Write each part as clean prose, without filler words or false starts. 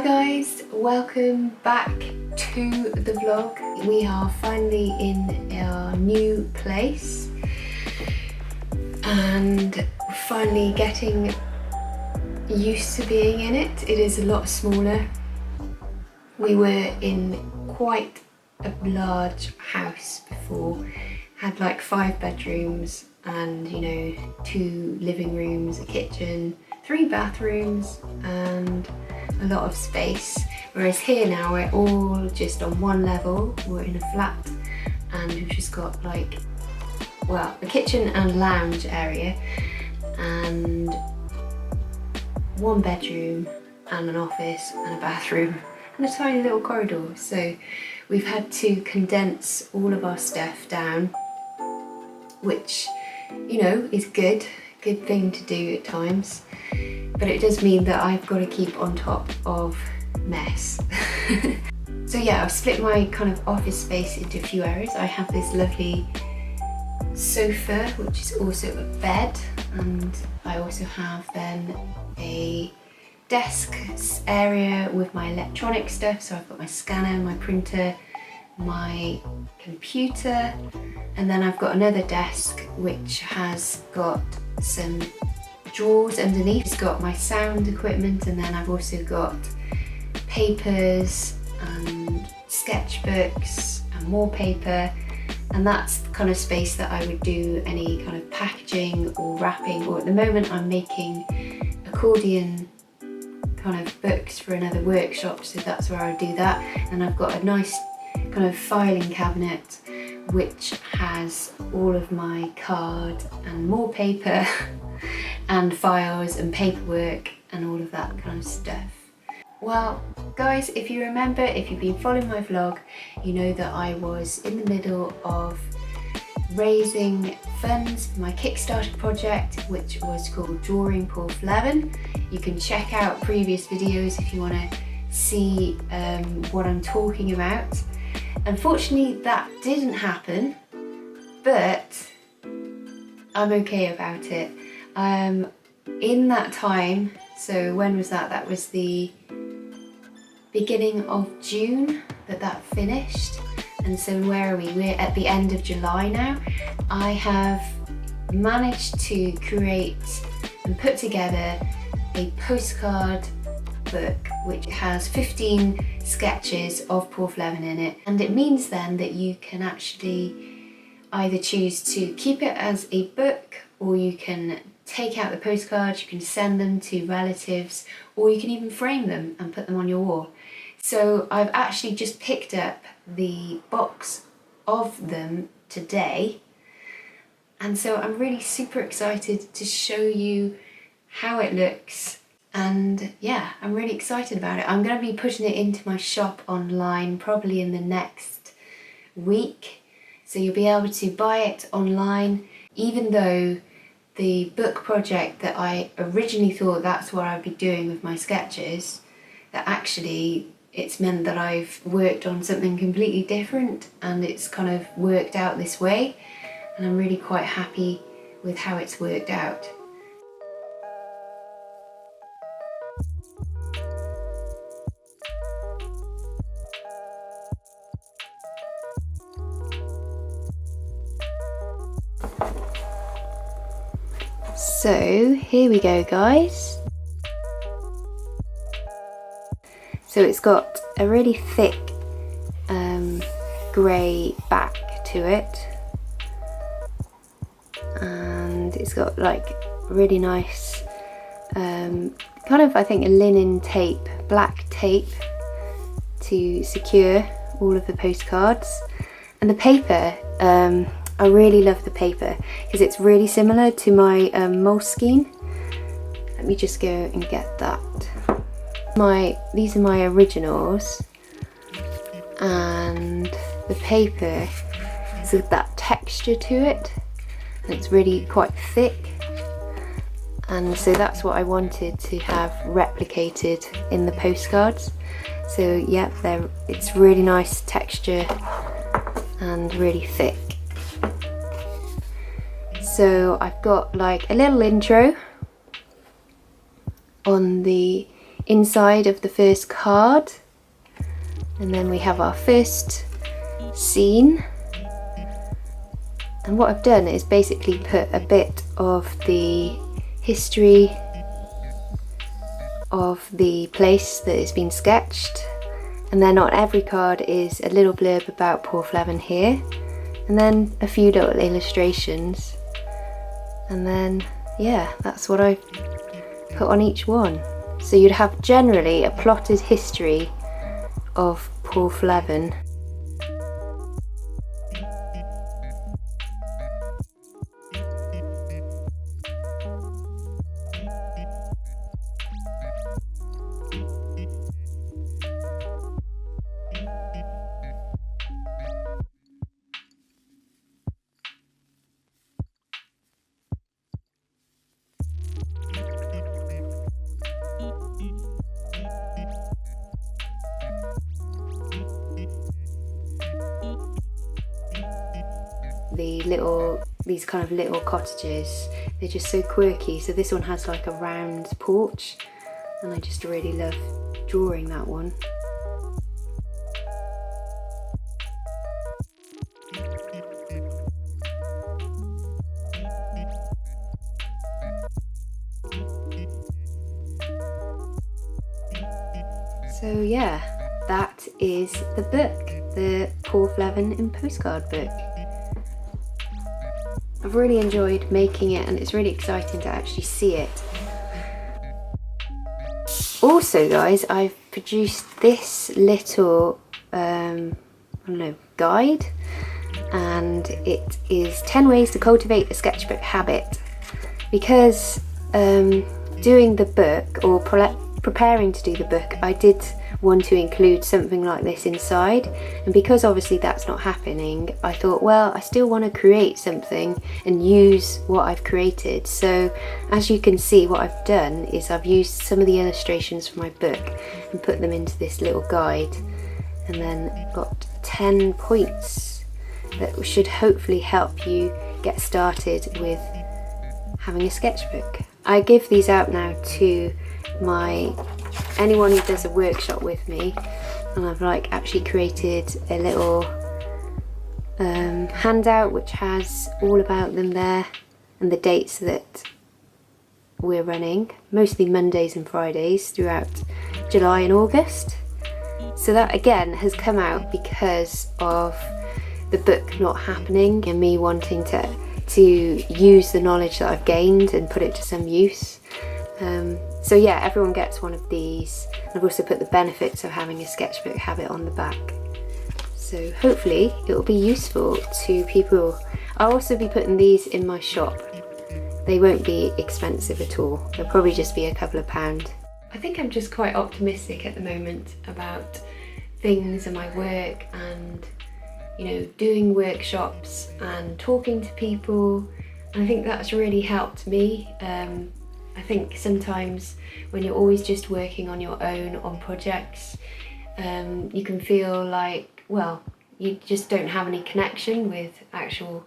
Hi guys, welcome back to the vlog. We are finally in our new place and finally getting used to being in it. It is a lot smaller. We were in quite a large house before, had like 5 bedrooms and 2 living rooms, a kitchen, 3 bathrooms and a lot of space, whereas here now we're all just on one level. We're in a flat and we've just got like, well, a kitchen and lounge area and 1 bedroom and an office and a bathroom and a tiny little corridor. So we've had to condense all of our stuff down, which is good thing to do at times. But it does mean that I've got to keep on top of mess. So yeah, I've split my kind of office space into a few areas. I have this lovely sofa, which is also a bed, and I also have then a desk area with my electronic stuff. So I've got my scanner, my printer, my computer, and then I've got another desk which has got some drawers underneath. It's got my sound equipment, and then I've also got papers and sketchbooks and more paper, and that's the kind of space that I would do any kind of packaging or wrapping, or at the moment I'm making accordion kind of books for another workshop, so that's where I do that. And I've got a nice kind of filing cabinet which has all of my card and more paper and files and paperwork and all of that kind of stuff. Well guys, if you remember, if you've been following my vlog, you know that I was in the middle of raising funds for my Kickstarter project, which was called Drawing Porthleven. You can check out previous videos if you want to see what I'm talking about. Unfortunately that didn't happen, but I'm okay about it. In that time, so when was that? That was the beginning of June that finished. And so where are we? We're at the end of July now. I have managed to create and put together a postcard book which has 15 sketches of Porthleven in it, and it means then that you can actually either choose to keep it as a book, or you can take out the postcards, you can send them to relatives, or you can even frame them and put them on your wall. So I've actually just picked up the box of them today, and so I'm really super excited to show you how it looks. And yeah, I'm really excited about it. I'm going to be putting it into my shop online probably in the next week, so you'll be able to buy it online, even though the book project that I originally thought that's what I'd be doing with my sketches, that actually it's meant that I've worked on something completely different and it's kind of worked out this way, and I'm really quite happy with how it's worked out. So here we go guys. So it's got a really thick grey back to it, and it's got like really nice kind of, I think, a linen tape, black tape to secure all of the postcards. And the paper, I really love the paper because it's really similar to my Moleskine. Let me just go and get that. These are my originals, and the paper has that texture to it, and it's really quite thick, and so that's what I wanted to have replicated in the postcards. So yeah, it's really nice texture and really thick. So I've got like a little intro on the inside of the first card. And then we have our first scene. And what I've done is basically put a bit of the history of the place that has been sketched. And then on every card is a little blurb about Porthleven here. And then a few little illustrations. And then, yeah, that's what I put on each one. So you'd have generally a plotted history of Porthleven. These kind of little cottages, they're just so quirky. So this one has like a round porch, and I just really love drawing that one. So yeah, that is the book, the Porthleven and Postcard book. I've really enjoyed making it, and it's really exciting to actually see it. Also guys, I've produced this little, guide, and it is 10 ways to cultivate a sketchbook habit. Because doing the book, or preparing to do the book, I did want to include something like this inside, and because obviously that's not happening, I thought, well, I still want to create something and use what I've created. So as you can see, what I've done is I've used some of the illustrations from my book and put them into this little guide, and then got 10 points that should hopefully help you get started with having a sketchbook. I give these out now to anyone who does a workshop with me, and I've actually created a little handout which has all about them there and the dates that we're running, mostly Mondays and Fridays throughout July and August. So that again has come out because of the book not happening and me wanting to use the knowledge that I've gained and put it to some use. So yeah, everyone gets one of these. I've also put the benefits of having a sketchbook habit on the back. So hopefully it will be useful to people. I'll also be putting these in my shop. They won't be expensive at all. They'll probably just be a couple of £. I think I'm just quite optimistic at the moment about things and my work, and doing workshops and talking to people. And I think that's really helped me. I think sometimes when you're always just working on your own on projects, you can feel like, well, you just don't have any connection with actual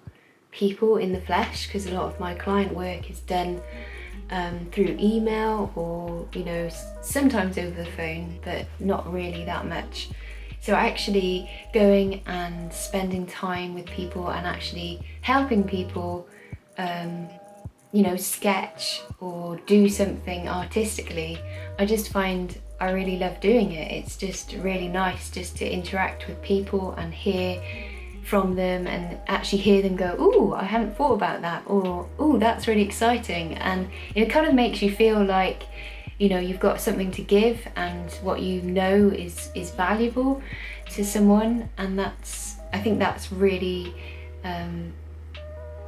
people in the flesh, because a lot of my client work is done through email or sometimes over the phone, but not really that much. So actually going and spending time with people and actually helping people sketch or do something artistically, I just find I really love doing it. It's just really nice just to interact with people and hear from them, and actually hear them go, ooh, I hadn't thought about that, or ooh, that's really exciting. And it kind of makes you feel like you've got something to give, and what is valuable to someone. And I think that's really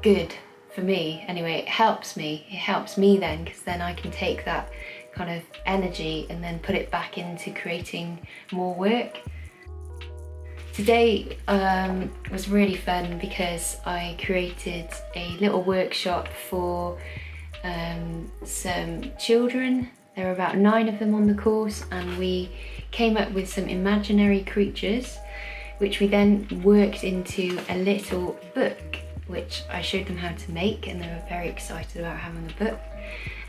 good for me. Anyway, it helps me then, because then I can take that kind of energy and then put it back into creating more work. Today was really fun because I created a little workshop for some children. There were about 9 of them on the course, and we came up with some imaginary creatures which we then worked into a little book. which I showed them how to make, and they were very excited about having the book.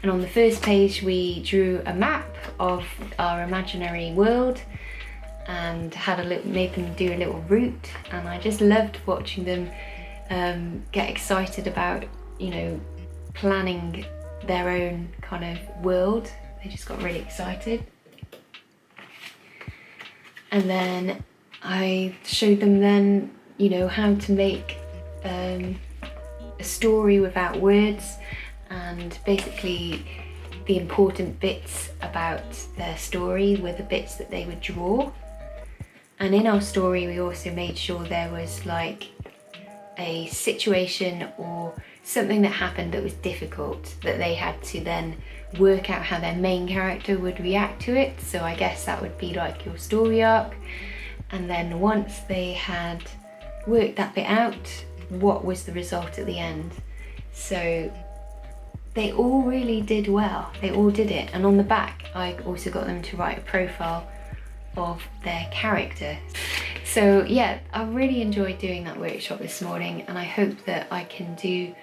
And on the first page we drew a map of our imaginary world and made them do a little route, and I just loved watching them get excited about, you know, planning their own kind of world. They just got really excited. And then I showed them then, you know, how to make a story without words, and basically the important bits about their story were the bits that they would draw. And in our story we also made sure there was like a situation or something that happened that was difficult, that they had to then work out how their main character would react to it. So I guess that would be like your story arc. And then once they had worked that bit out, what was the result at the end? So they all really did well, they all did it. And on the back I also got them to write a profile of their character. So yeah, I really enjoyed doing that workshop this morning, and I hope that I can do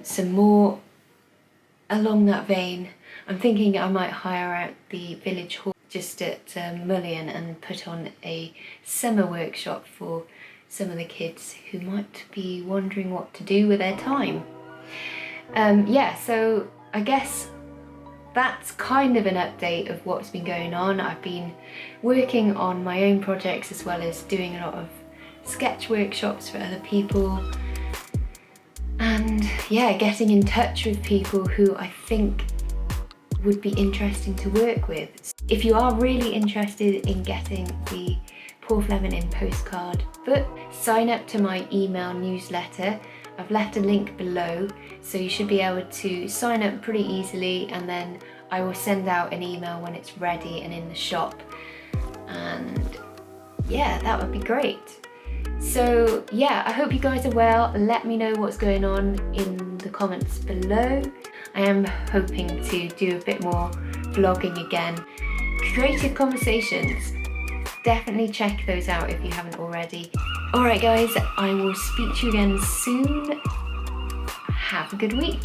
some more along that vein. I'm thinking I might hire out the village hall just at Mullion and put on a summer workshop for some of the kids who might be wondering what to do with their time. Yeah, so I guess that's kind of an update of what's been going on. I've been working on my own projects as well as doing a lot of sketch workshops for other people, and yeah, getting in touch with people who I think would be interesting to work with. If you are really interested in getting the Porthleven in postcard book, sign up to my email newsletter. I've left a link below, so you should be able to sign up pretty easily, and then I will send out an email when it's ready and in the shop. And yeah, that would be great. So yeah, I hope you guys are well. Let me know what's going on in the comments below. I am hoping to do a bit more vlogging again. Creative Conversations, definitely check those out if you haven't already. Alright guys, I will speak to you again soon. Have a good week.